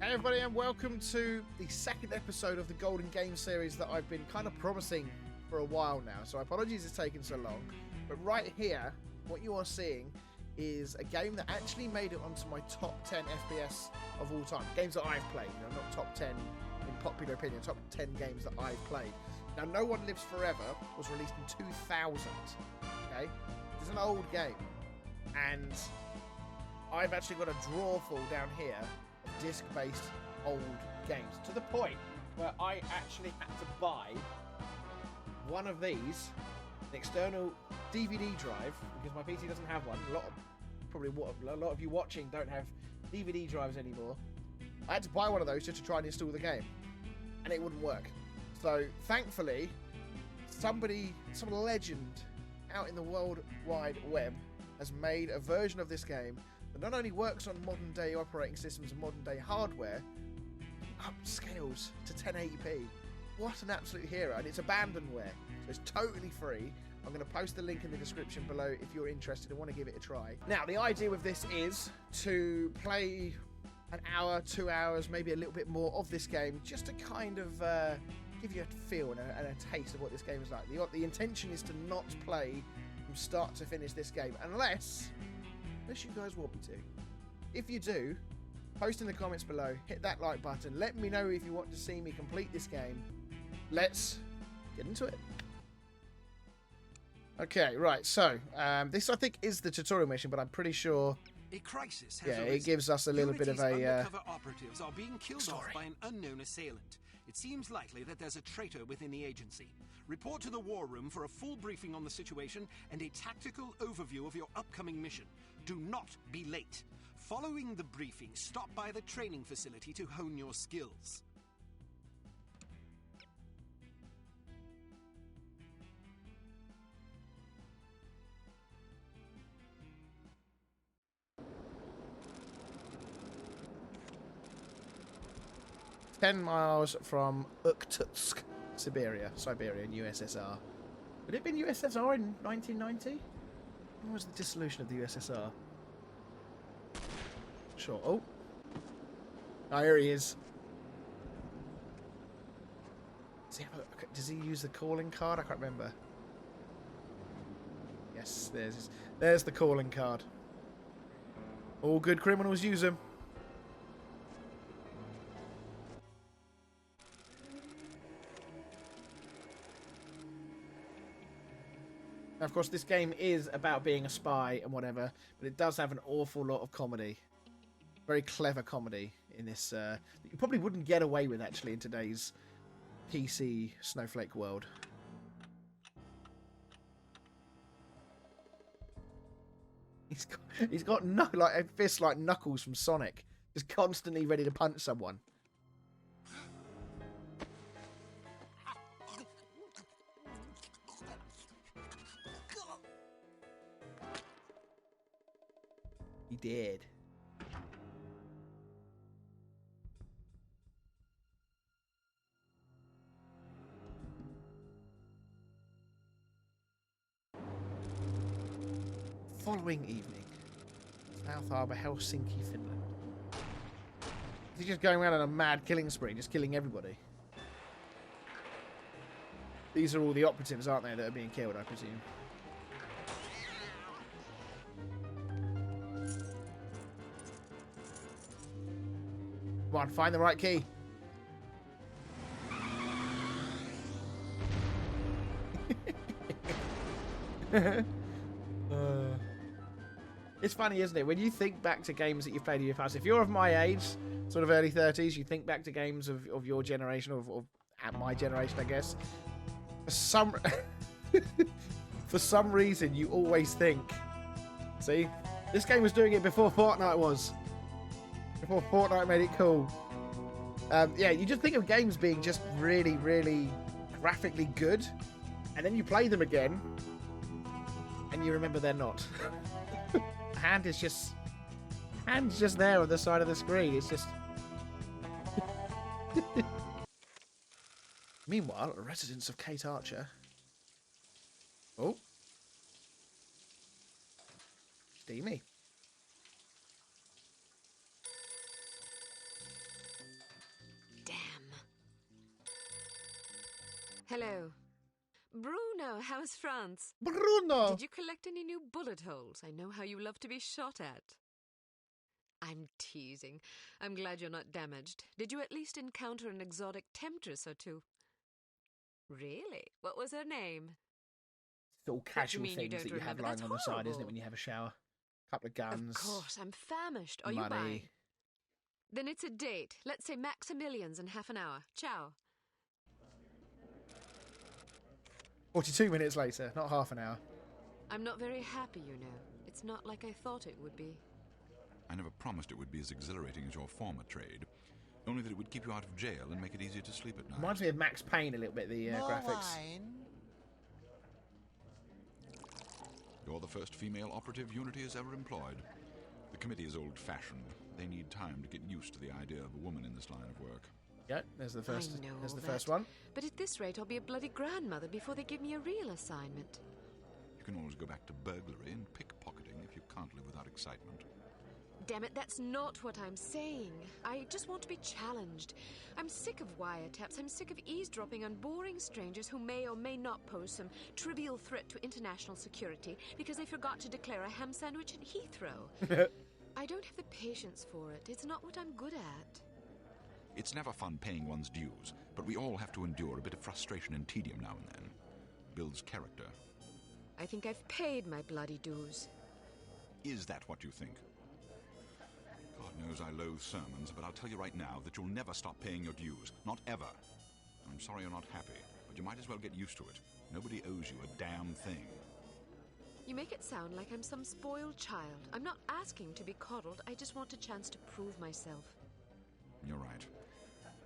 Hey everybody, and welcome to the second episode of the Golden Game series that I've been kind of promising for a while now. So apologies it's taken so long. But right here, what you are seeing is a game that actually made it onto my top 10 FPS of all time. Games that I've played, you know, not top 10 in popular opinion, top 10 games that I've played. Now, No One Lives Forever was released in 2000, okay? It's an old game. And I've actually got a drawer full down here of disc-based old games, to the point where I actually had to buy one of these, an external DVD drive, because my PC doesn't have one. A lot of you watching don't have DVD drives anymore. I had to buy one of those just to try and install the game, and it wouldn't work. So thankfully, some legend out in the World Wide Web has made a version of this game that not only works on modern day operating systems and modern day hardware, upscales to 1080p. What an absolute hero. And it's abandonware, so it's totally free. I'm going to post the link in the description below if you're interested and want to give it a try. Now, the idea with this is to play an hour, 2 hours, maybe a little bit more of this game, just to kind of give you a feel and a taste of what this game is like. The intention is to not play from start to finish this game, unless you guys want me to. If you do, post in the comments below, hit that like button, let me know if you want to see me complete this game. Let's get into it. Okay, right, so this I think is the tutorial mission, but I'm pretty sure a crisis has it gives us a little bit of a undercover operatives are being killed story. off by an unknown assailant. It seems likely that there's a traitor within the agency. Report to the war room for a full briefing on the situation and a tactical overview of your upcoming mission. Do not be late. Following the briefing, stop by the training facility to hone your skills. $10 miles from Ep2, Siberia, in USSR. Would it have been USSR in 1990? When was the dissolution of the USSR? Sure. Oh, here he is. Does he use the calling card? I can't remember. Yes, there's the calling card. All good criminals use them. Now, of course, this game is about being a spy and whatever, but it does have an awful lot of comedy. Very clever comedy in this that you probably wouldn't get away with, actually, in today's PC snowflake world. He's got like a fist like Knuckles from Sonic, just constantly ready to punch someone. He did. Following evening, South Harbour, Helsinki, Finland. Is he just going around on a mad killing spree, just killing everybody? These are all the operatives, aren't they, that are being killed, I presume? Come on, find the right key. It's funny, isn't it? When you think back to games that you've played in your past, if you're of my age, sort of early 30s, you think back to games of your generation, or at my generation, I guess. For some reason, you always think, see, this game was doing it before Fortnite was. Before Fortnite made it cool. Yeah, you just think of games being just really, really graphically good, and then you play them again, and you remember they're not. Hand's just there on the side of the screen. It's just. Meanwhile, a residence of Kate Archer. Oh, steamy. Hello. Bruno, how's France? Bruno! Did you collect any new bullet holes? I know how you love to be shot at. I'm teasing. I'm glad you're not damaged. Did you at least encounter an exotic temptress or two? Really? What was her name? It's all casual mean you things don't that you have remember? lying That's on the side, isn't it, horrible. when you have a shower? Couple of guns. Of course, I'm famished. Are you money. buying? Then it's a date. Let's say Maximilian's in half an hour. Ciao. 42 minutes later, not half an hour. I'm not very happy, you know. It's not like I thought it would be. I never promised it would be as exhilarating as your former trade. Only that it would keep you out of jail and make it easier to sleep at night. Reminds me of Max Payne a little bit, the graphics. You're the first female operative Unity has ever employed. The committee is old-fashioned. They need time to get used to the idea of a woman in this line of work. Yeah, there's the first. I know There's the all first that. one. But at this rate, I'll be a bloody grandmother before they give me a real assignment. You can always go back to burglary and pickpocketing if you can't live without excitement. Damn it, that's not what I'm saying. I just want to be challenged. I'm sick of wiretaps. I'm sick of eavesdropping on boring strangers who may or may not pose some trivial threat to international security because they forgot to declare a ham sandwich at Heathrow. I don't have the patience for it. It's not what I'm good at. It's never fun paying one's dues, but we all have to endure a bit of frustration and tedium now and then. Builds character. I think I've paid my bloody dues. Is that what you think? God knows I loathe sermons, but I'll tell you right now that you'll never stop paying your dues. Not ever. I'm sorry you're not happy, but you might as well get used to it. Nobody owes you a damn thing. You make it sound like I'm some spoiled child. I'm not asking to be coddled. I just want a chance to prove myself. You're right.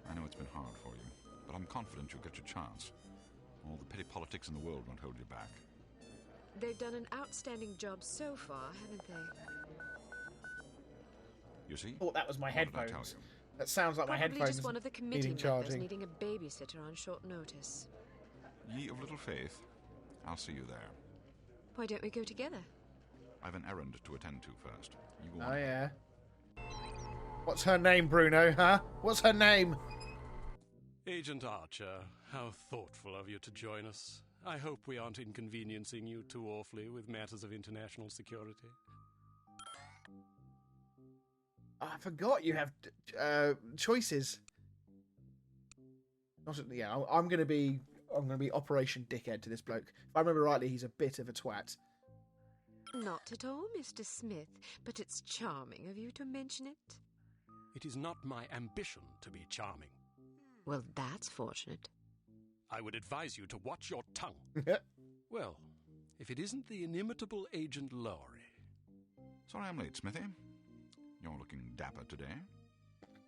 I know it's been hard for you, but I'm confident you'll get your chance. All the petty politics in the world won't hold you back. They've done an outstanding job so far, haven't they? You see? Thought that was my What did I tell headphones. you? That sounds like my Probably headphones just one of the committee needing members charging. needing a babysitter on short notice. Ye of little faith, I'll see you there. Why don't we go together? I've an errand to attend to first. You go on. Oh, yeah. What's her name, Bruno, huh? What's her name? Agent Archer, how thoughtful of you to join us. I hope we aren't inconveniencing you too awfully with matters of international security. I forgot you have choices. Yeah, I'm gonna be Operation Dickhead to this bloke. If I remember rightly, he's a bit of a twat. Not at all, Mr. Smith, but it's charming of you to mention it. It is not my ambition to be charming. Well, that's fortunate. I would advise you to watch your tongue. Well, if it isn't the inimitable Agent Lowry. Sorry I'm late, Smithy. You're looking dapper today.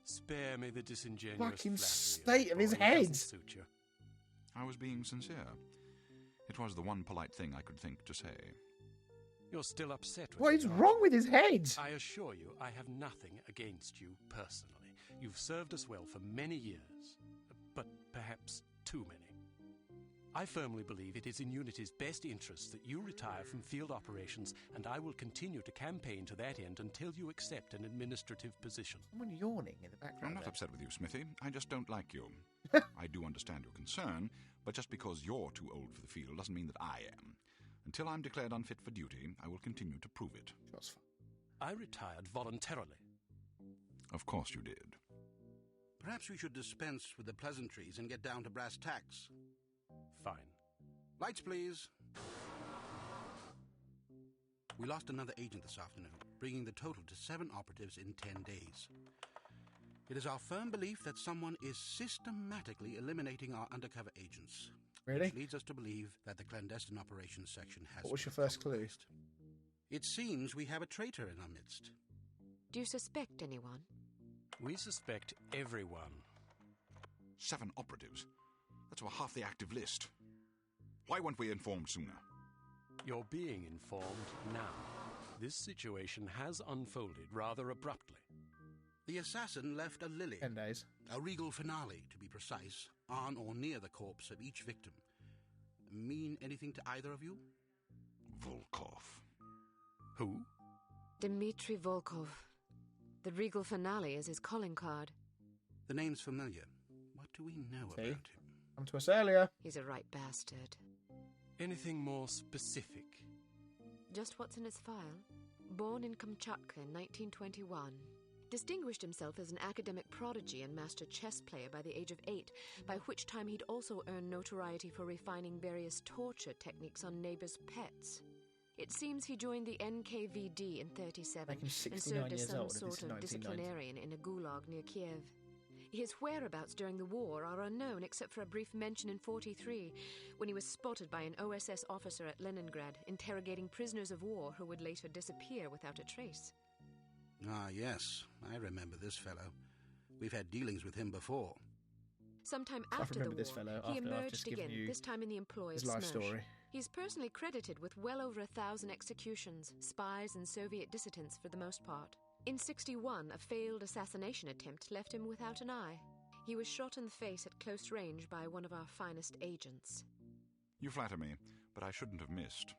Spare me the disingenuous Fucking flattery state of his it head. doesn't suit you. I was being sincere. It was the one polite thing I could think to say. You're still upset with What me, is aren't wrong you? with his head? I assure you, I have nothing against you personally. You've served us well for many years, but perhaps too many. I firmly believe it is in Unity's best interest that you retire from field operations, and I will continue to campaign to that end until you accept an administrative position. Someone yawning in the I'm background. not there. upset with you, Smithy. I just don't like you. I do understand your concern, but just because you're too old for the field doesn't mean that I am. Until I'm declared unfit for duty, I will continue to prove it. Shots I retired voluntarily. Of course you did. Perhaps we should dispense with the pleasantries and get down to brass tacks. Fine. Lights, please. We lost another agent this afternoon, bringing the total to 7 operatives in 10 days. It is our firm belief that someone is systematically eliminating our undercover agents. Really? Which leads us to believe that the clandestine operations section has... What was your been first clue? compromised. It seems we have a traitor in our midst. Do you suspect anyone? We suspect everyone. 7 operatives. That's over half the active list. Why weren't we informed sooner? You're being informed now. This situation has unfolded rather abruptly. The assassin left a lily, 10 days. a regal finale, to be precise, on or near the corpse of each victim. Mean anything to either of you? Volkov. Who? Dmitri Volkov. The regal finale is his calling card. The name's familiar. What do we know See? about him? Come to us earlier. He's a right bastard. Anything more specific? Just what's in his file. Born in Kamchatka in 1921. Distinguished himself as an academic prodigy and master chess player by the age of 8, by which time he'd also earned notoriety for refining various torture techniques on neighbors' pets. It seems he joined the NKVD in 37 Making and 69 served as years some old if sort it's of 1990. disciplinarian in a gulag near Kiev. His whereabouts during the war are unknown except for a brief mention in 43 when he was spotted by an OSS officer at Leningrad interrogating prisoners of war who would later disappear without a trace. Ah, yes, I remember this fellow. We've had dealings with him before. Sometime I after the remember war, this fellow he after I've emerged just given again, you this time in the employ of his life Smersh. story. He's personally credited with well over 1,000 executions, spies and Soviet dissidents for the most part. In 61, a failed assassination attempt left him without an eye. He was shot in the face at close range by one of our finest agents. You flatter me, but I shouldn't have missed.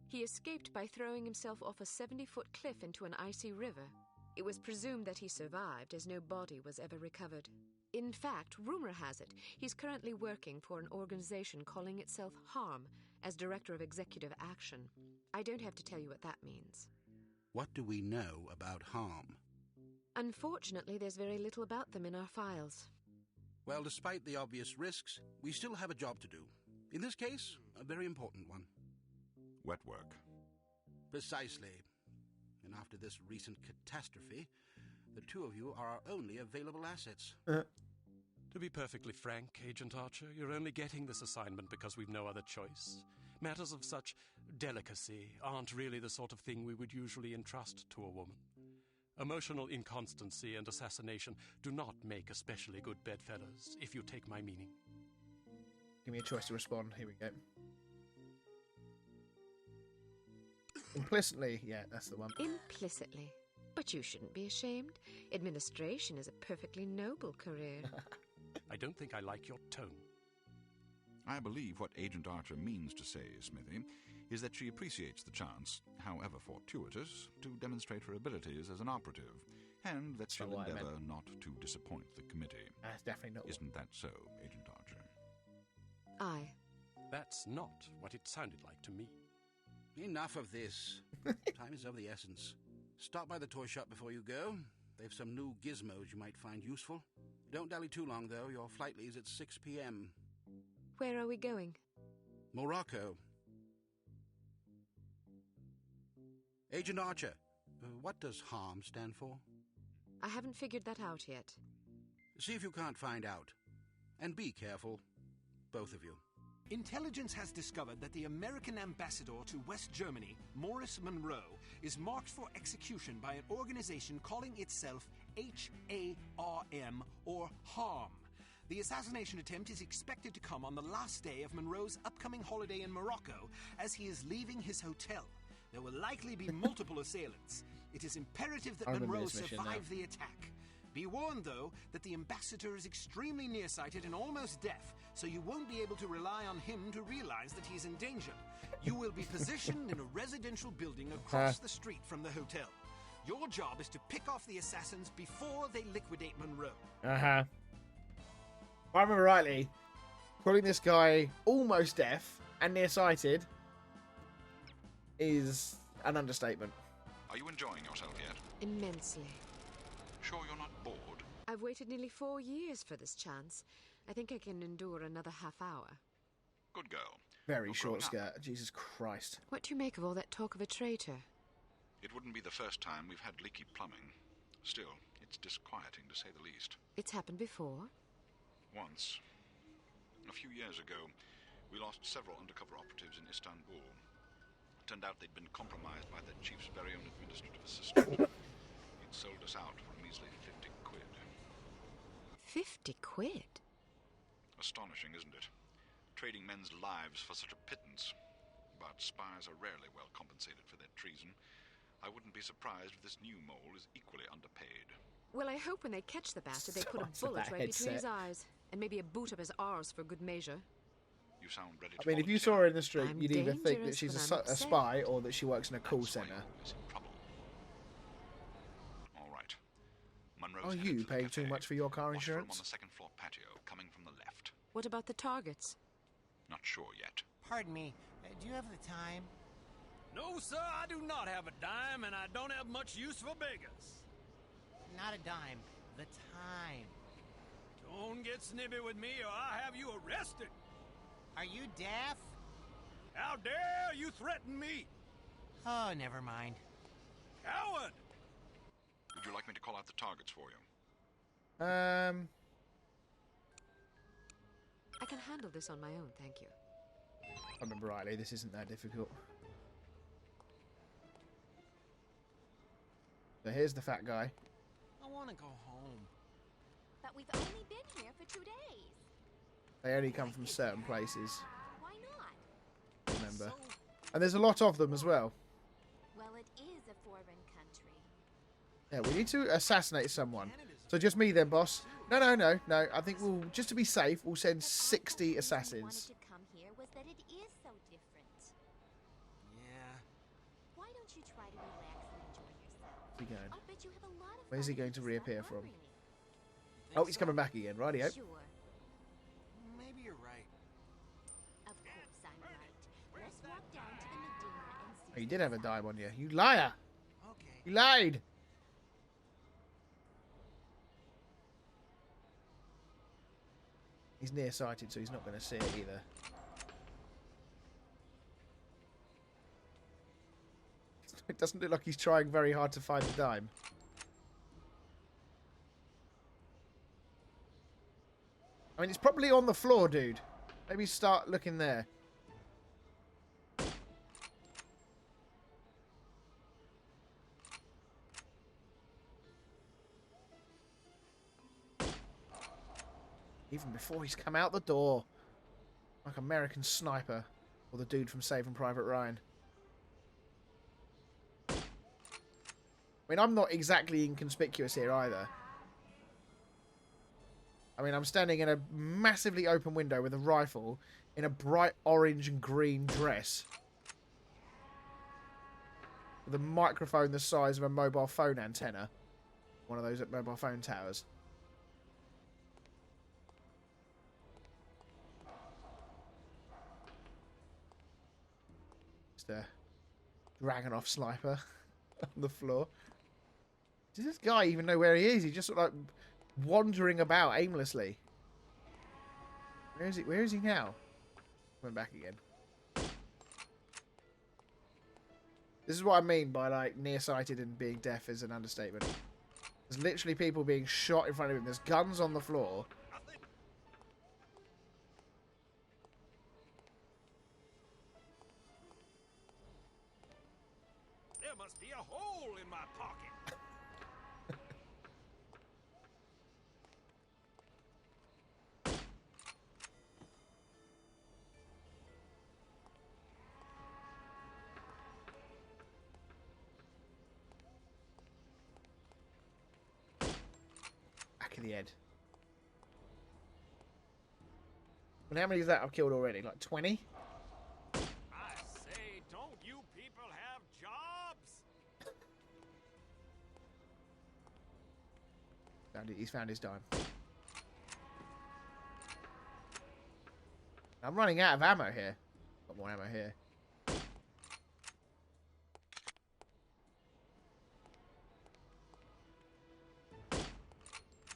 He escaped by throwing himself off a 70-foot cliff into an icy river. It was presumed that he survived, as no body was ever recovered. In fact, rumor has it, he's currently working for an organization calling itself HARM as Director of Executive Action. I don't have to tell you what that means. What do we know about harm? Unfortunately, there's very little about them in our files. Well, despite the obvious risks, we still have a job to do. In this case, a very important one. Wet work. Precisely. And after this recent catastrophe, the two of you are our only available assets. To be perfectly frank, Agent Archer, you're only getting this assignment because we've no other choice. Matters of such delicacy aren't really the sort of thing we would usually entrust to a woman. Emotional inconstancy and assassination do not make especially good bedfellows, if you take my meaning. Give me a choice to respond. Here we go. Implicitly, yeah, that's the one. Implicitly. But you shouldn't be ashamed. Administration is a perfectly noble career. I don't think I like your tone. I believe what Agent Archer means to say, Smithy, is that she appreciates the chance, however fortuitous, to demonstrate her abilities as an operative, and that she'll not what I endeavour not to disappoint the committee. That's definitely not. Isn't that so, Agent Archer? Aye. That's not what it sounded like to me. Enough of this. Time is of the essence. Stop by the toy shop before you go. They've some new gizmos you might find useful. Don't dally too long, though. Your flight leaves at 6 p.m. Where are we going? Morocco. Agent Archer, what does HARM stand for? I haven't figured that out yet. See if you can't find out. And be careful. Both of you. Intelligence has discovered that the American ambassador to West Germany, Morris Monroe, is marked for execution by an organization calling itself HARM, or HARM. The assassination attempt is expected to come on the last day of Monroe's upcoming holiday in Morocco as he is leaving his hotel. There will likely be multiple assailants. It is imperative that I remember Monroe this mission survive the attack. Be warned, though, that the ambassador is extremely nearsighted and almost deaf, so you won't be able to rely on him to realize that he's in danger. You will be positioned in a residential building across the street from the hotel. Your job is to pick off the assassins before they liquidate Monroe. Uh-huh. If I remember rightly, calling this guy almost deaf and nearsighted is an understatement. Are you enjoying yourself yet? Immensely. Sure you're not bored? I've waited nearly 4 years for this chance. I think I can endure another half hour. Good girl. Very You're short growing up. skirt. Jesus Christ. What do you make of all that talk of a traitor? It wouldn't be the first time we've had leaky plumbing. Still, it's disquieting to say the least. It's happened before. Once, a few years ago, we lost several undercover operatives in Istanbul. Turned out they'd been compromised by their chief's very own administrative assistant. He'd sold us out for a measly 50 quid. 50 quid? Astonishing, isn't it? Trading men's lives for such a pittance. But spies are rarely well compensated for their treason. I wouldn't be surprised if this new mole is equally underpaid. Well, I hope when they catch the bastard, they put a Size of bullet that right between his headset. eyes. And maybe a boot up his arse for good measure. You sound ready to I mean, if you volunteer. saw her in the street, I'm you'd either think that dangerous she's when a, I'm a upset. spy or that she works in a call That's why centre. you're always in trouble. All right. Monroe's Are headed you for the paying too cafe. much for your car Watch for him insurance? on the second floor patio, coming from the left. What about the targets? Not sure yet. Pardon me, do you have the time? No, sir, I do not have a dime, and I don't have much use for beggars. Not a dime, the time. Don't get snibby with me, or I'll have you arrested. Are you deaf? How dare you threaten me? Oh, never mind. Coward! Would you like me to call out the targets for you? I can handle this on my own, thank you. I remember rightly, this isn't that difficult. So here's the fat guy. I want to go home. But we've only been here for 2 days. They only come from certain places, Why not? remember. And there's a lot of them as well. Well, it is a foreign country. Yeah, we need to assassinate someone. So just me then, boss. No. I think we'll, just to be safe, we'll send 60 Wanted assassins. to come here was that it is so different. Yeah. Why don't you try to relax and enjoy yourself? Where's he going? I'll bet you have a lot of Where's he fun going if to you start reappear from? bothering me. Oh, he's coming back again. Rightio. Sure. Maybe you're right. Of course I'm right. Let's walk down to the Medina and see. Oh, you did have a dime on you. You liar! Okay. You lied! He's nearsighted, so he's not going to see it either. It doesn't look like he's trying very hard to find the dime. I mean, it's probably on the floor, dude. Maybe start looking there. Even before he's come out the door. Like American Sniper. Or the dude from Saving Private Ryan. I mean, I'm not exactly inconspicuous here either. I mean, I'm standing in a massively open window with a rifle in a bright orange and green dress. With a microphone the size of a mobile phone antenna. One of those at mobile phone towers. Just a Dragonov sniper on the floor. Does this guy even know where he is? He's just sort of like wandering about aimlessly. Where is he? Where is he now? Coming back again. This is what I mean by like nearsighted and being deaf is an understatement. There's literally people being shot in front of him. There's guns on the floor. There must be a hole in my pocket. Back of the head. And how many is that I've killed already? Like 20? I say, don't you people have jobs? He's found his dime. I'm running out of ammo here. Got more ammo here.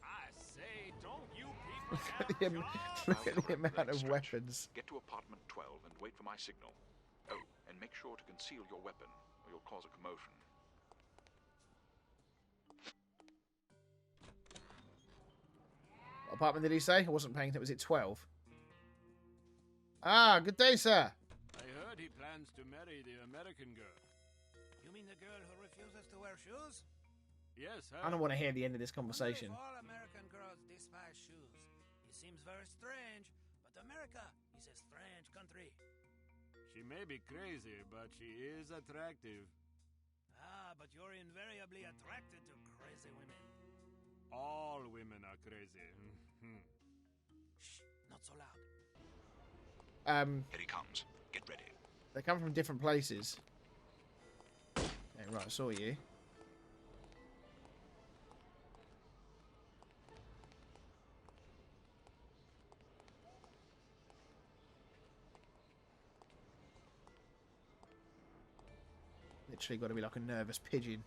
I say, don't you people Look have at the, jobs? look at the Correct, amount leg of stretch. weapons. Get to apartment 12 and wait for my signal. Oh, and make sure to conceal your weapon, or you'll cause a commotion. What apartment did he say? I wasn't paying attention. Was it 12? Ah, good day, sir. I heard he plans to marry the American girl. You mean the girl who refuses to wear shoes? Yes, I don't want to hear the end of this conversation. Wonder if all American girls despise shoes. It seems very strange, but America is a strange country. She may be crazy, but she is attractive. Ah, but you're invariably attracted to crazy women. All women are crazy. Shh, not so loud. Here he comes. Get ready. They come from different places. Okay, right, I saw you. Literally got to be like a nervous pigeon,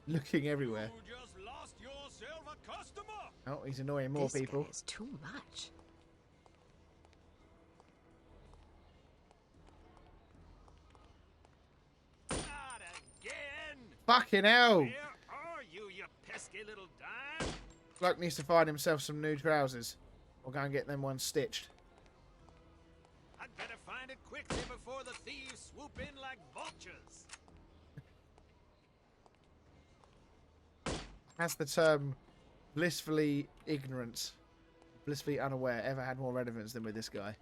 looking everywhere. You just lost yourself a customer. Oh, he's annoying more This people. guy is too much. Not again. Fucking hell! Where are you, you pesky little dime? Bloke needs to find himself some new trousers, or go and get them ones stitched. I'd better find it quickly before the thieves swoop in like vultures. Has the term blissfully ignorant, blissfully unaware ever had more relevance than with this guy?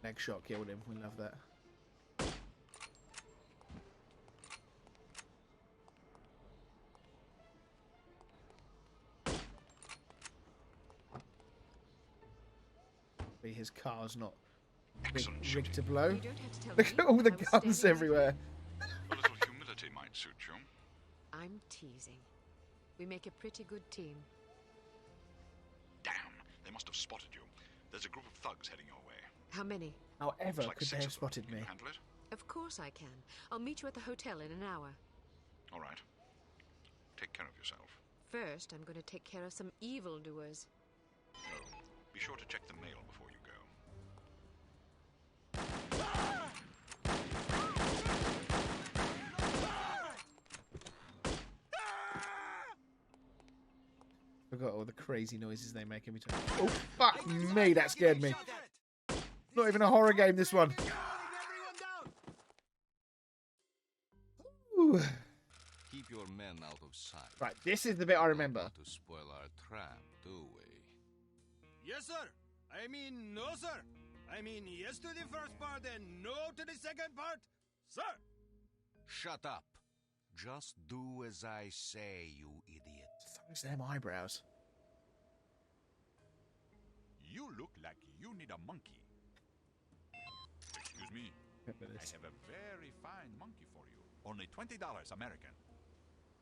Leg shot killed him. We love that. His car's not rigged to blow. You don't have to tell Look me. at all the I was guns standing right everywhere. A little humility might suit you. here. I'm teasing. We make a pretty good team. Damn, they must have spotted you. There's a group of thugs heading your way. How many? However, It's like could they 6 have of them. spotted Can me? you handle it? Of course I can. I'll meet you at the hotel in an hour. All right. Take care of yourself. First, I'm going to take care of some evildoers. Oh, be sure to check the mail before you go. Forgot all the crazy noises they make every time. Oh, fuck me, that scared me. Not even a horror game, this one. Ooh. Keep your men out of sight. Right, this is the bit I remember. Not to spoil our trap, do we? Yes, sir. I mean, no, sir. I mean, yes to the first part and no to the second part, sir. Shut up. Just do as I say, you idiot. Those them eyebrows. You look like you need a monkey. Excuse me. I have a very fine monkey for you. Only $20 American.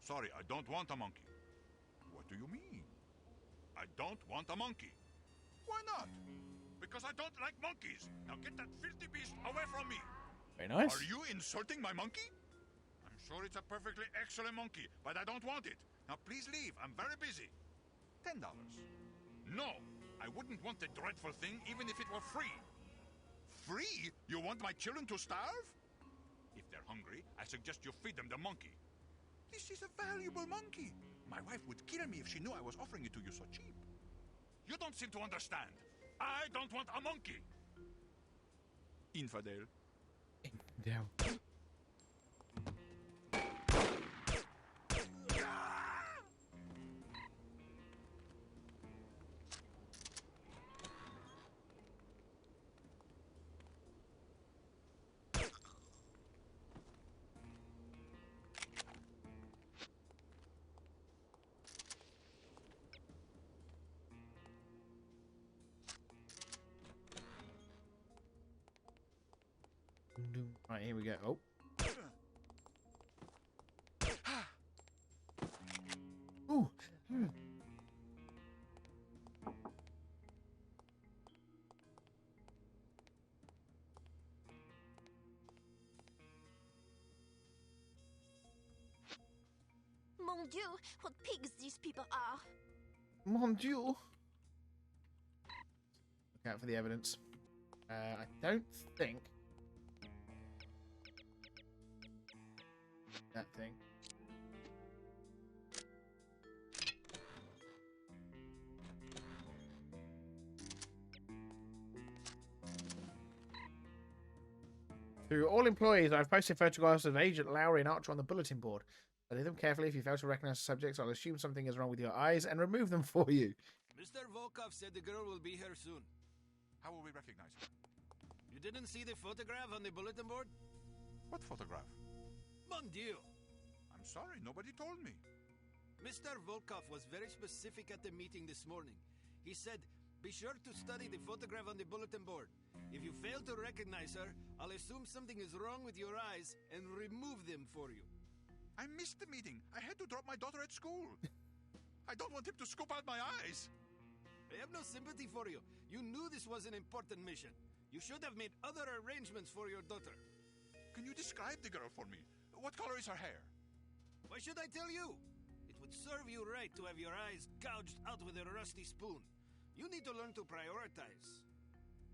Sorry, I don't want a monkey. What do you mean? I don't want a monkey. Why not? Because I don't like monkeys. Now get that filthy beast away from me. Very nice. Are you insulting my monkey? I'm sure it's a perfectly excellent monkey, but I don't want it. Now please leave. I'm very busy. $10. No, I wouldn't want the dreadful thing even if it were free. Free? You want my children to starve? If they're hungry, I suggest you feed them the monkey. This is a valuable monkey. My wife would kill me if she knew I was offering it to you so cheap. You don't seem to understand. I don't want a monkey. Infidel. Down. Right, here we go. Oh. Ooh. Mon Dieu, what pigs these people are. Mon Dieu. Look out for the evidence. I don't think that thing. To all employees, I've posted photographs of Agent Lowry and Archer on the bulletin board. Study them carefully. If you fail to recognize the subjects, I'll assume something is wrong with your eyes and remove them for you. Mr. Volkov said the girl will be here soon. How will we recognize her? You didn't see the photograph on the bulletin board? What photograph? Mon Dieu. I'm sorry, nobody told me. Mr. Volkov was very specific at the meeting this morning. He said, be sure to study the photograph on the bulletin board. If you fail to recognize her, I'll assume something is wrong with your eyes and remove them for you. I missed the meeting. I had to drop my daughter at school. I don't want him to scoop out my eyes. I have no sympathy for you. You knew this was an important mission. You should have made other arrangements for your daughter. Can you describe the girl for me? What color is her hair? Why should I tell you? It would serve you right to have your eyes gouged out with a rusty spoon. You need to learn to prioritize.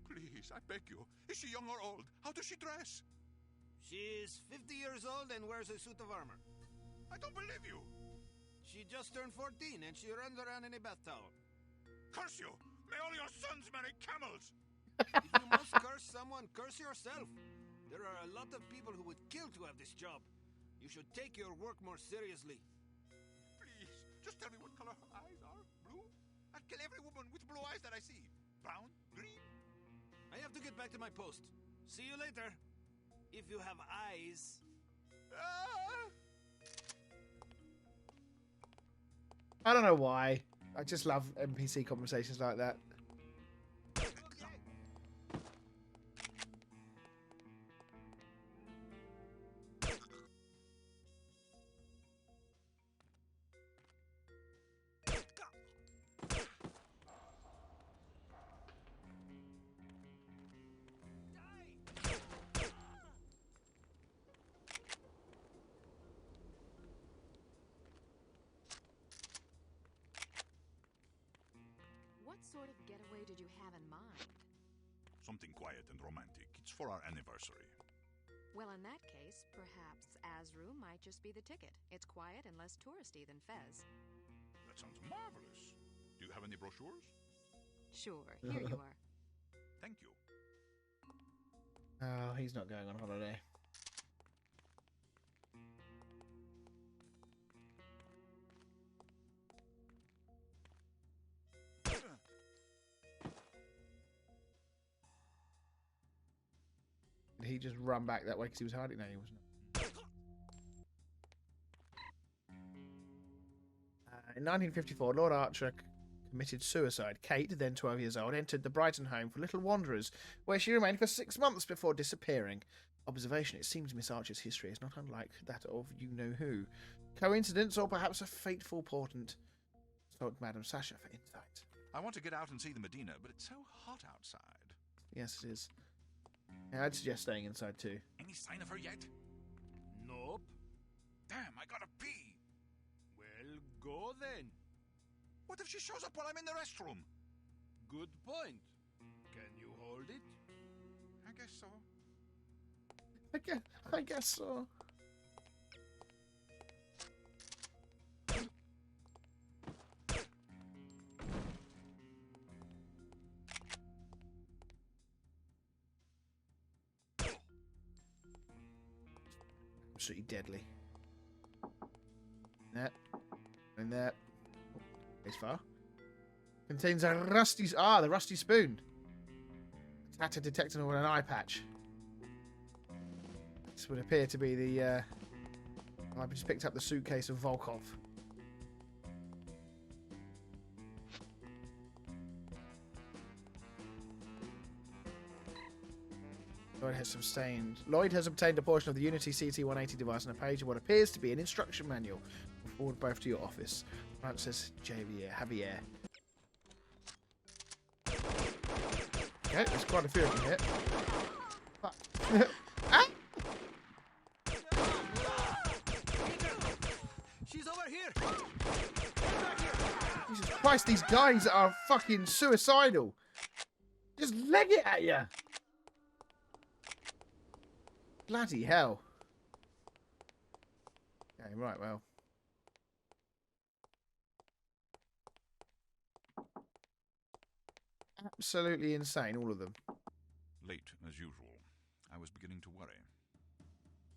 Please, I beg you. Is she young or old? How does she dress? She's 50 years old and wears a suit of armor. I don't believe you. She just turned 14 and she runs around in a bath towel. Curse you! May all your sons marry camels! If you must curse someone, curse yourself. There are a lot of people who would kill to have this job. You should take your work more seriously. Please, just tell me what color her eyes are. Blue? I'd kill every woman with blue eyes that I see. Brown? Green? I have to get back to my post. See you later. If you have eyes. Ah! I don't know why. I just love NPC conversations like that. What sort of getaway did you have in mind? Something quiet and romantic. It's for our anniversary. Well, in that case, perhaps Azru might just be the ticket. It's quiet and less touristy than Fez. That sounds marvelous. Do you have any brochures? Sure, here you are. Thank you. Oh, he's not going on holiday. Did he just run back that way because he was hiding? No, he wasn't. In 1954, Lord Archer committed suicide. Kate, then 12 years old, entered the Brighton home for little wanderers, where she remained for 6 months before disappearing. Observation: it seems Miss Archer's history is not unlike that of you-know-who. Coincidence, or perhaps a fateful portent? Spoke Madame Sasha for insight. I want to get out and see the Medina, but it's so hot outside. Yes, it is. Yeah, I'd suggest staying inside too. Any sign of her yet? Nope. Damn, I gotta pee. Well, go then. What if she shows up while I'm in the restroom? Good point. Can you hold it? I guess so. I guess so. Absolutely deadly. That. And that. As far. Contains a rusty... Ah, the rusty spoon. Attacker detected with an eye patch. This would appear to be the... I just picked up the suitcase of Volkov. Lloyd has obtained a portion of the Unity CT-180 device on a page of what appears to be an instruction manual. We'll forward both to your office. Francis Javier. Okay, there's quite a few of them here. Fuck. Ah! She's over here. Jesus Christ, these guys are fucking suicidal. Just leg it at you. Bloody hell. Okay, right, well. Absolutely insane, all of them. Late, as usual. I was beginning to worry.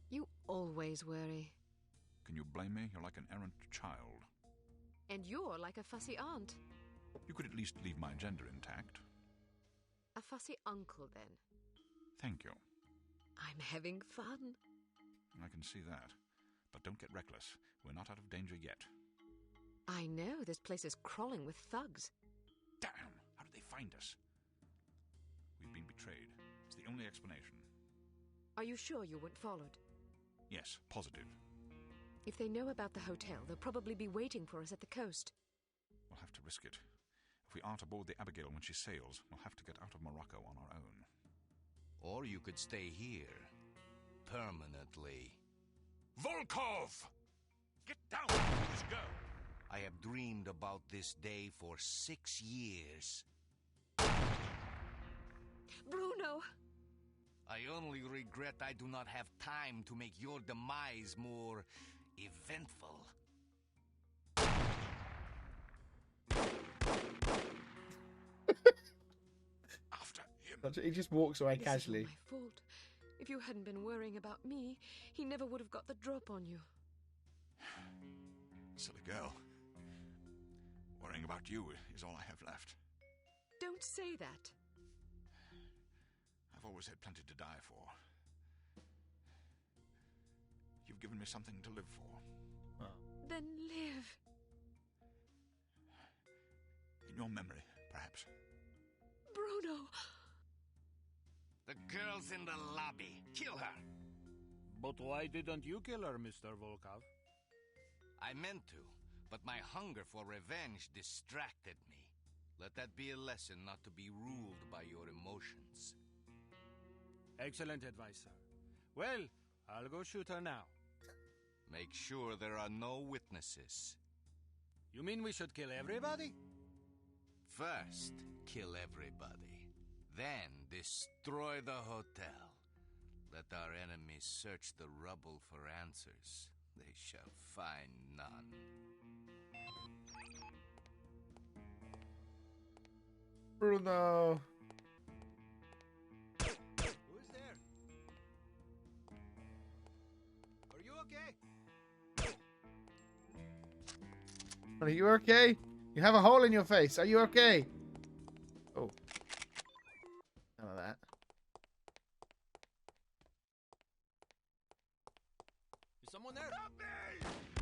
You always worry. Can you blame me? You're like an errant child. And you're like a fussy aunt. You could at least leave my gender intact. A fussy uncle, then. Thank you. I'm having fun. I can see that. But don't get reckless. We're not out of danger yet. I know, this place is crawling with thugs. Damn! How did they find us? We've been betrayed. It's the only explanation. Are you sure you weren't followed? Yes, positive. If they know about the hotel, they'll probably be waiting for us at the coast. We'll have to risk it. If we aren't aboard the Abigail when she sails, we'll have to get out of Morocco on our own. Or you could stay here. Permanently. Volkov! Get down! Let's go! I have dreamed about this day for 6 years. Bruno! I only regret I do not have time to make your demise more eventful. After him. He just walks away This casually. is all my fault. If you hadn't been worrying about me, he never would have got the drop on you. Silly girl. Worrying about you is all I have left. Don't say that. I've always had plenty to die for. You've given me something to live for. Then live. In your memory, perhaps. Bruno! The girl's in the lobby. Kill her. But why didn't you kill her, Mr. Volkov? I meant to, but my hunger for revenge distracted me. Let that be a lesson not to be ruled by your emotions. Excellent advice, sir. Well, I'll go shoot her now. Make sure there are no witnesses. You mean we should kill everybody? First, kill everybody. Then destroy the hotel. Let our enemies search the rubble for answers. They shall find none. Bruno. Who's there? Are you okay? Are you okay? You have a hole in your face. Are you okay? Oh. None of that. Is someone there?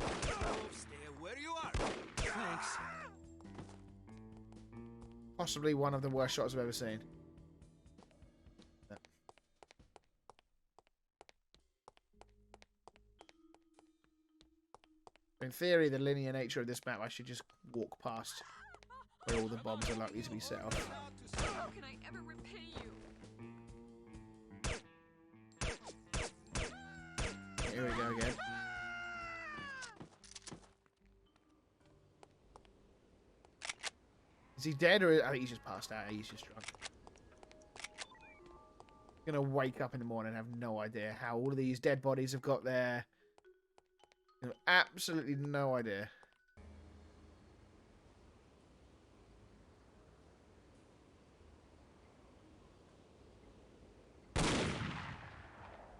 Oh, stay where you are. Thanks. Possibly one of the worst shots I've ever seen. In theory, the linear nature of this map, I should just walk past where all the bombs are likely to be set off. How can I ever repay you? Here we go again. Is he dead or I think he's just passed out? He's just drunk. Gonna wake up in the morning and have no idea how all of these dead bodies have got there. You know, absolutely no idea.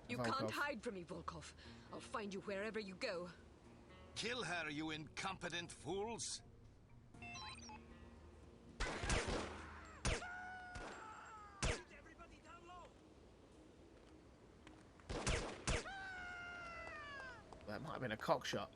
You Volkov. can't hide from me, Volkov. I'll find you wherever you go. Kill her, you incompetent fools! That might have been a cock shot.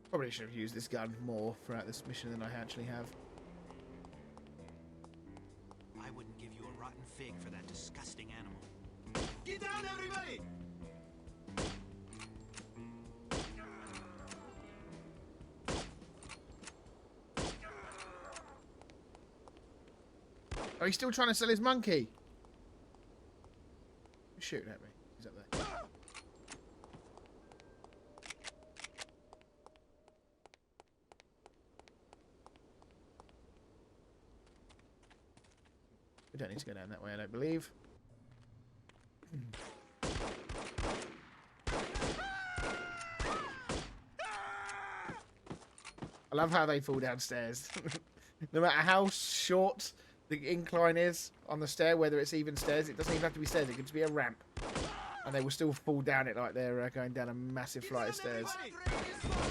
Probably should have used this gun more throughout this mission than I actually have. I wouldn't give you a rotten fig for that disgusting animal. Get down, everybody! Oh, he's still trying to sell his monkey. He's shooting at me. He's up there. We don't need to go down that way, I don't believe. I love how they fall downstairs. No matter how short the incline is on the stair, whether it's even stairs, it doesn't even have to be stairs, it can just be a ramp. And they will still fall down it like they're going down a massive flight of stairs.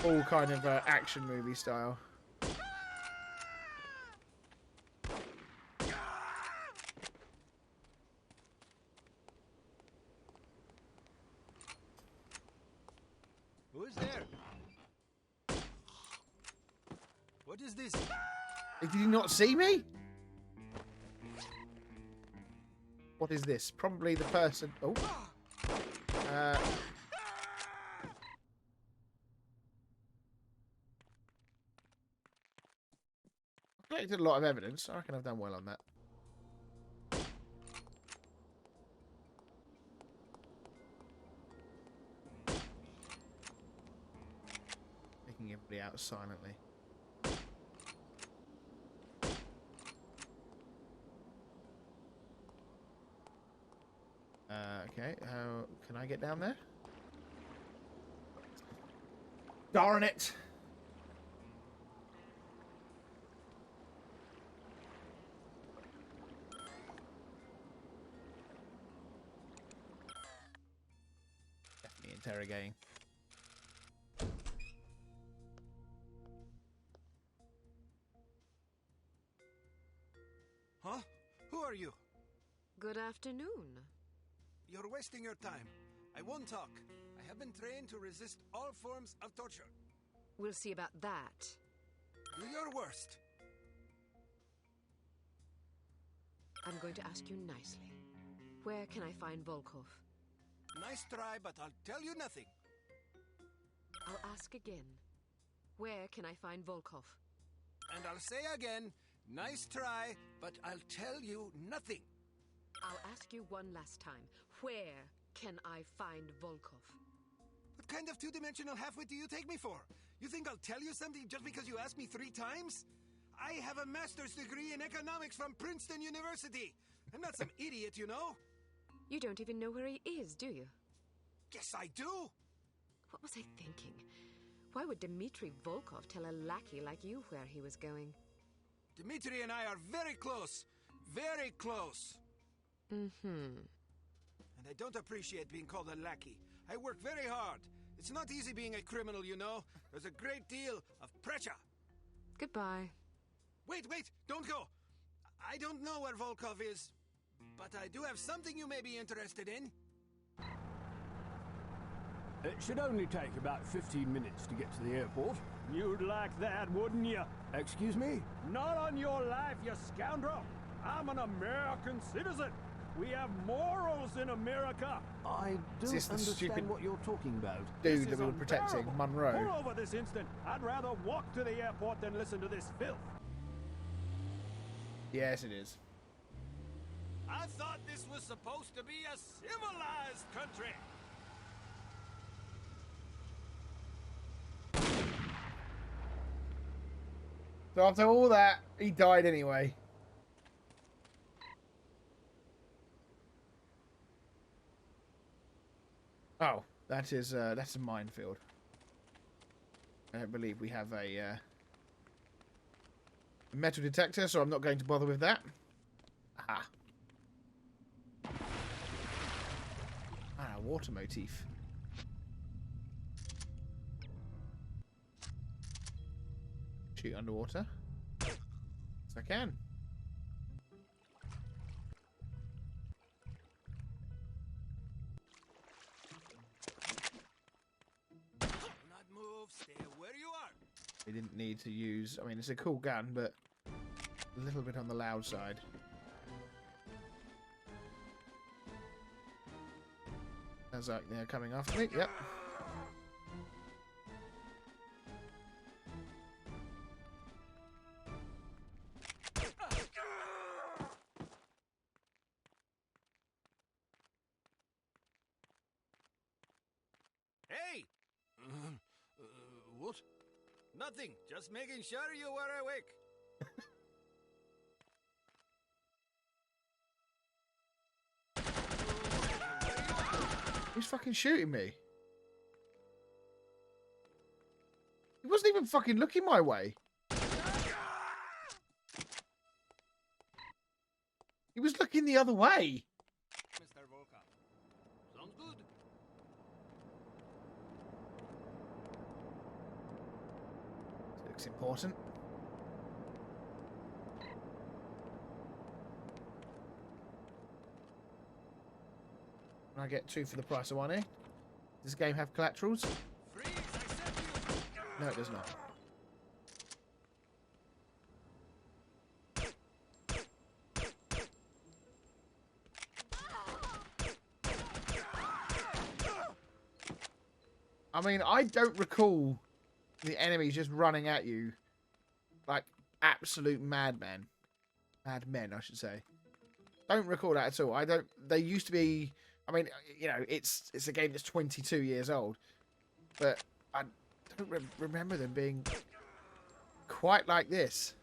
All kind of action movie style. What is this? Did you not see me? What is this? Probably the person... Oh. Collected a lot of evidence. I reckon I've done well on that. Taking everybody out silently. Okay, can I get down there? Darn it! Definitely interrogating. Huh? Who are you? Good afternoon. You're wasting your time. I won't talk. I have been trained to resist all forms of torture. We'll see about that. Do your worst. I'm going to ask you nicely. Where can I find Volkov? Nice try, but I'll tell you nothing. I'll ask again. Where can I find Volkov? And I'll say again, nice try, but I'll tell you nothing. I'll ask you one last time. Where can I find Volkov? What kind of two-dimensional halfwit do you take me for? You think I'll tell you something just because you asked me 3 times? I have a master's degree in economics from Princeton University. I'm not some idiot, you know? You don't even know where he is, do you? Yes, I do. What was I thinking? Why would Dmitri Volkov tell a lackey like you where he was going? Dmitri and I are very close. Very close. Mm-hmm. And I don't appreciate being called a lackey. I work very hard. It's not easy being a criminal, you know. There's a great deal of pressure. Goodbye. Wait, don't go. I don't know where Volkov is, but I do have something you may be interested in. It should only take about 15 minutes to get to the airport. You'd like that, wouldn't you? Excuse me? Not on your life, you scoundrel! I'm an American citizen! We have morals in America! I don't this the understand stupid what you're talking about. Dude This that is we were protecting, unbearable. Monroe. Pull over this instant. I'd rather walk to the airport than listen to this filth. Yes, it is. I thought this was supposed to be a civilized country. So after all that, he died anyway. Oh, that's a minefield. I don't believe we have a metal detector, so I'm not going to bother with that. Aha. Water motif. Shoot underwater. Yes, I can. Do not move. Stay where you are. We didn't need to use... I mean, it's a cool gun, but a little bit on the loud side. Sounds like they're coming after me. Yep. Hey! What? Nothing. Just making sure you were awake. Who's fucking shooting me? He wasn't even fucking looking my way. He was looking the other way. Mr. Volkov. Sounds good. Looks important. Can I get 2 for the price of 1 here? Does this game have collaterals? Freeze, I said you. No, it does not. I mean, I don't recall the enemies just running at you like absolute madmen. Madmen, I should say. Don't recall that at all. I don't. They used to be. I mean, you know, it's a game that's 22 years old, but I don't remember them being quite like this.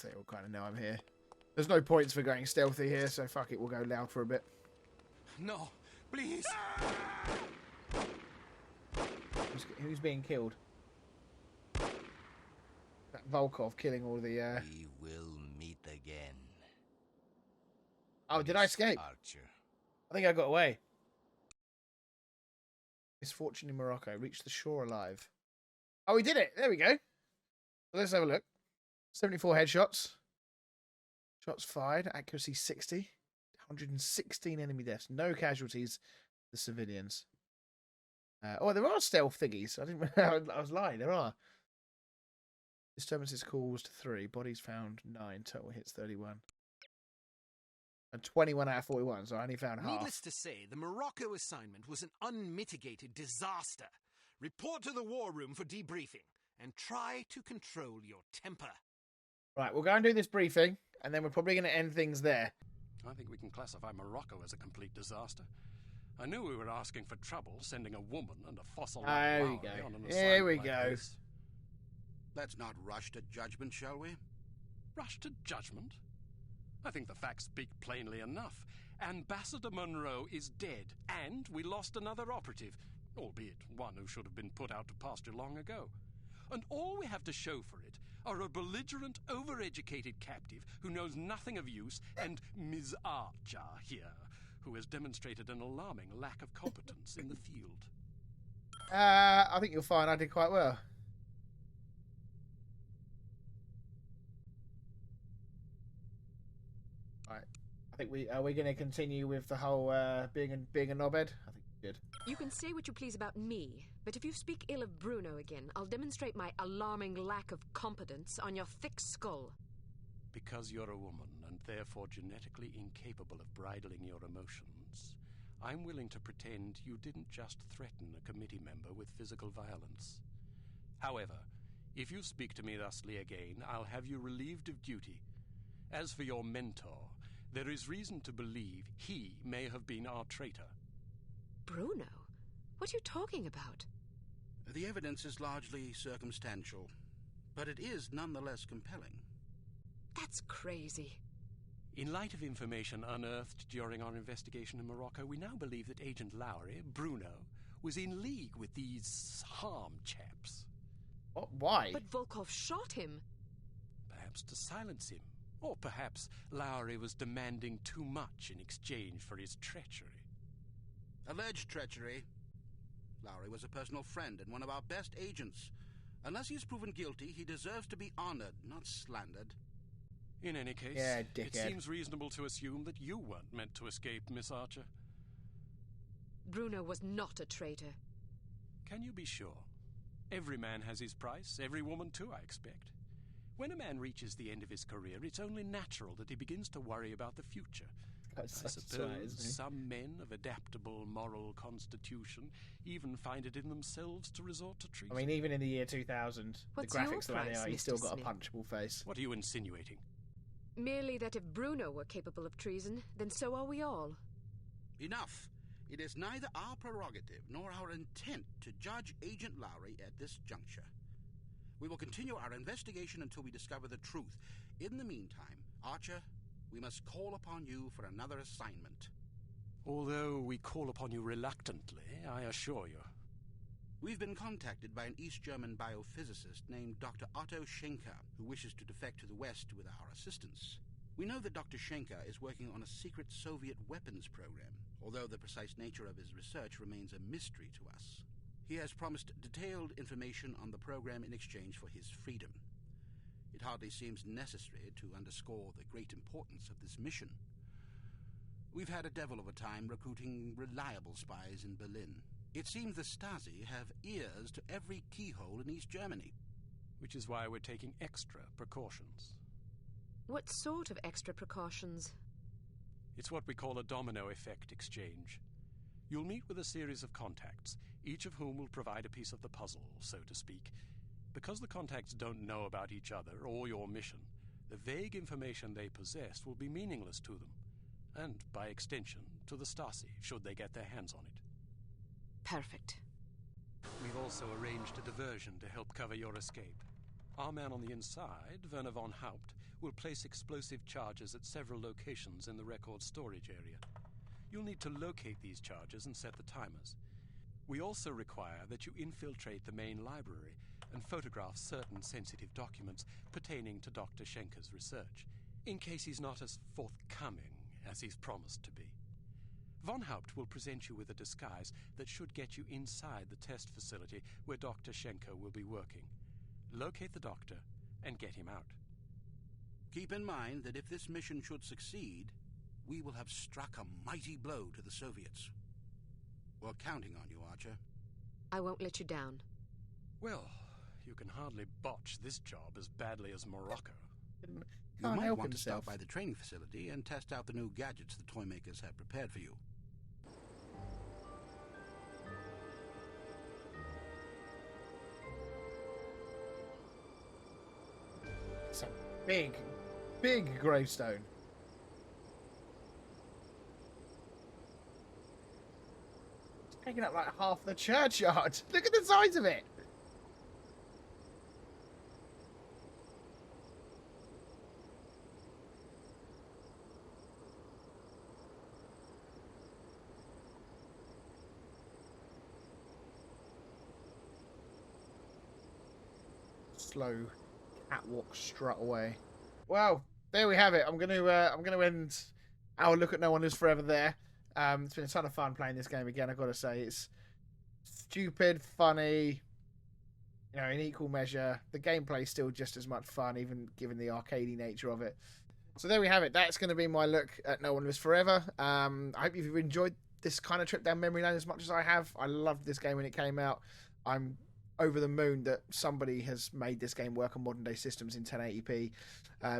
They all kind of know I'm here. There's no points for going stealthy here, so fuck it, we'll go loud for a bit. No, please. Who's being killed? That Volkov killing all the. We will meet again. Oh, did I escape? Archer. I think I got away. Misfortune in Morocco. Reached the shore alive. Oh, we did it. There we go. Let's have a look. 74 headshots. Shots fired. Accuracy 60. 116 enemy deaths. No casualties. The civilians. Oh, there are stealth thingies. I didn't. I was lying. There are. Disturbances caused 3. Bodies found 9. Total hits 31. And 21 out of 41. So I only found half. Needless to say, the Morocco assignment was an unmitigated disaster. Report to the war room for debriefing and try to control your temper. Right, we'll go and do this briefing, and then we're probably going to end things there. I think we can classify Morocco as a complete disaster. I knew we were asking for trouble, sending a woman and a fossil like There we Lowry go. on an Here we assignment like go. this. Let's not rush to judgment, shall we? Rush to judgment? I think the facts speak plainly enough. Ambassador Monroe is dead, and we lost another operative, albeit one who should have been put out to pasture long ago. And all we have to show for it are a belligerent, overeducated captive who knows nothing of use, and Ms. Archer here, who has demonstrated an alarming lack of competence in the field. I think you'll find I did quite well. Right. I think are we going to continue with the whole being a knobhead? I think we did. You can say what you please about me, but if you speak ill of Bruno again, I'll demonstrate my alarming lack of competence on your thick skull. Because you're a woman and therefore genetically incapable of bridling your emotions, I'm willing to pretend you didn't just threaten a committee member with physical violence. However, if you speak to me thusly again, I'll have you relieved of duty. As for your mentor, there is reason to believe he may have been our traitor. Bruno? What are you talking about? The evidence is largely circumstantial, but it is nonetheless compelling. That's crazy. In light of information unearthed during our investigation in Morocco, we now believe that Agent Lowry, Bruno, was in league with these harm chaps. What? Why? But Volkov shot him. Perhaps to silence him. Or perhaps Lowry was demanding too much in exchange for his treachery. Alleged treachery. Lowry was a personal friend and one of our best agents. Unless he is proven guilty, he deserves to be honored, not slandered. In any case, Yeah, it dickhead. seems reasonable to assume that you weren't meant to escape, Miss Archer. Bruno was not a traitor. Can you be sure? Every man has his price, every woman too, I expect. When a man reaches the end of his career, it's only natural that he begins to worry about the future. I suppose some men of adaptable moral constitution even find it in themselves to resort to treason. I mean, even in the year 2000, What's the your graphics the way they price, are, he's Mr. still got Smith? a punchable face. What are you insinuating? Merely that if Bruno were capable of treason, then so are we all. Enough. It is neither our prerogative nor our intent to judge Agent Lowry at this juncture. We will continue our investigation until we discover the truth. In the meantime, Archer, we must call upon you for another assignment. Although we call upon you reluctantly, I assure you. We've been contacted by an East German biophysicist named Dr. Otto Schenker, who wishes to defect to the West with our assistance. We know that Dr. Schenker is working on a secret Soviet weapons program, although the precise nature of his research remains a mystery to us. He has promised detailed information on the program in exchange for his freedom. It hardly seems necessary to underscore the great importance of this mission. We've had a devil of a time recruiting reliable spies in Berlin. It seems the Stasi have ears to every keyhole in East Germany. Which is why we're taking extra precautions. What sort of extra precautions? It's what we call a domino effect exchange. You'll meet with a series of contacts, each of whom will provide a piece of the puzzle, so to speak. Because the contacts don't know about each other or your mission, the vague information they possess will be meaningless to them, and, by extension, to the Stasi, should they get their hands on it. Perfect. We've also arranged a diversion to help cover your escape. Our man on the inside, Werner von Haupt, will place explosive charges at several locations in the record storage area. You'll need to locate these charges and set the timers. We also require that you infiltrate the main library and photograph certain sensitive documents pertaining to Dr. Schenker's research, in case he's not as forthcoming as he's promised to be. Von Haupt will present you with a disguise that should get you inside the test facility where Dr. Schenker will be working. Locate the doctor and get him out. Keep in mind that if this mission should succeed, we will have struck a mighty blow to the Soviets. We're counting on you, Archer. I won't let you down. Well, you can hardly botch this job as badly as Morocco. You Can't might help want to himself. stop by the training facility and test out the new gadgets the toy makers have prepared for you. It's a big, big gravestone. It's taking up like half the churchyard. Look at the size of it. Slow catwalk strut away. Well, there we have it. I'm gonna end our look at No One Lives Forever there. It's been a ton of fun playing this game again. I've got to say, it's stupid, funny, you know, in equal measure. The gameplay's still just as much fun, even given the arcadey nature of it. So there we have it. That's going to be my look at No One Lives Forever. I hope you've enjoyed this kind of trip down memory lane as much as I have. I loved this game when it came out. I'm over the moon that somebody has made this game work on modern day systems in 1080p.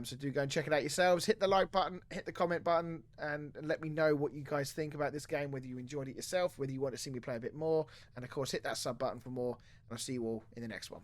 So do go and check it out yourselves. Hit the like button, hit the comment button, and let me know what you guys think about this game, whether you enjoyed it yourself, whether you want to see me play a bit more, and of course hit that sub button for more, and I'll see you all in the next one.